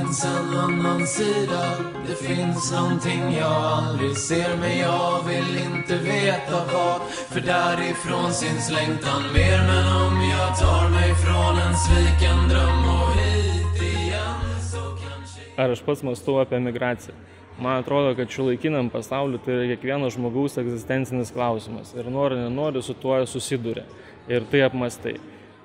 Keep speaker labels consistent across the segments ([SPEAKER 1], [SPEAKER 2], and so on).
[SPEAKER 1] finns en annan sida. Det finns någonting jag aldrig ser, men jag vill inte veta vad. För därifrån syns längtan mer. Men om jag tar mig från en sviken dröm och hit igen, så kanske...
[SPEAKER 2] Ar aš pats mąstau apie migraciją? Man atrodo, kad šiuolaikiniam pasauliu tai yra kiekvieno žmogaus egzistencinis klausimas. Ir nori, nenori, su tuo susiduria. Ir tai apmastai.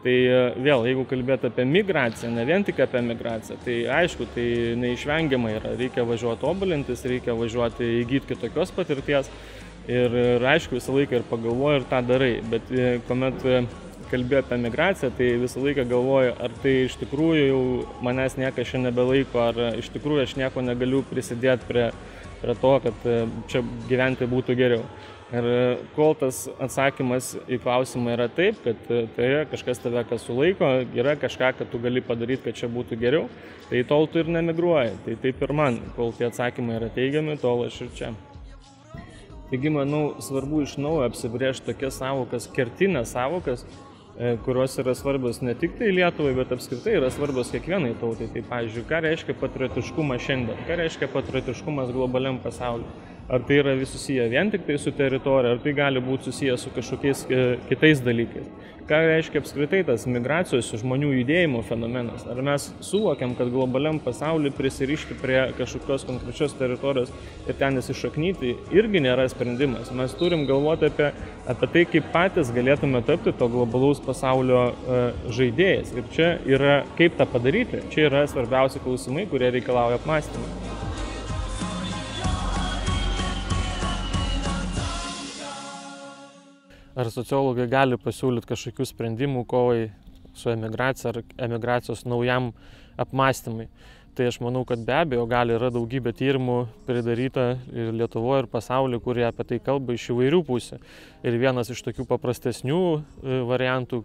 [SPEAKER 2] Tai vėl, jeigu kalbėti apie migraciją, ne vien tik apie migraciją, tai aišku, tai neišvengiamai yra. Reikia važiuoti tobulintis, reikia važiuoti įgyti kitokios patirties. Ir aišku, visą laiką ir pagalvoju, ir tą darai. Bet kuomet kalbėjau apie migraciją, tai visą laiką galvoju, ar tai iš tikrųjų jau manęs niekas šiandien nebelaiko, ar iš tikrųjų aš nieko negaliu prisidėti prie to, kad čia gyventi būtų geriau. Ir kol tas atsakymas į klausimą yra taip, kad tai kažkas tave kas sulaiko, yra kažką, kad tu gali padaryti, kad čia būtų geriau, tai tol tu ir nemigruoji. Tai taip ir man, kol tie atsakymai yra teigiami, tol aš ir čia. Taigi, manau, svarbu iš naujo apsibrėžti tokias savokas, kertinės savokas, kurios yra svarbios ne tik tai Lietuvai, bet apskritai yra svarbios kiekvienai tautai. Tai, pavyzdžiui, ką reiškia patriotiškumas šiandien, ką reiškia patriotiškumas globaliam pasauliu. Ar tai yra susiję vien tik tai su teritorija, ar tai gali būti susiję su kažkokiais kitais dalykais. Ką reiškia apskritai tas migracijos žmonių judėjimo fenomenas. Ar mes suvokiam, kad globaliam pasauliu prisirišti prie kažkokios konkrečios teritorijos ir ten įsišaknyti irgi nėra sprendimas. Mes turim galvoti apie tai, kaip patys galėtume tapti to globalaus pasaulio žaidėjais. Ir čia yra, kaip tą padaryti, čia yra svarbiausi klausimai, kurie reikalauja apmąstymą. Ar sociologai gali pasiūlyti kažkokių sprendimų kovai su emigracija ar emigracijos naujam apmąstymui? Tai aš manau, kad be abejo gali, yra daugybė tyrimų pridaryta ir Lietuvoje, ir pasaulyje, kurie apie tai kalba iš įvairių pusių. Ir vienas iš tokių paprastesnių variantų,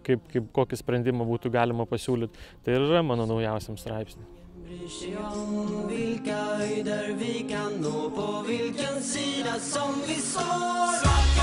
[SPEAKER 2] kokį sprendimą būtų galima pasiūlyti, tai yra mano naujausiam straipsniui.
[SPEAKER 1] Bryr sig om vilka höjder vi kan nå, på vilken sida som vi står.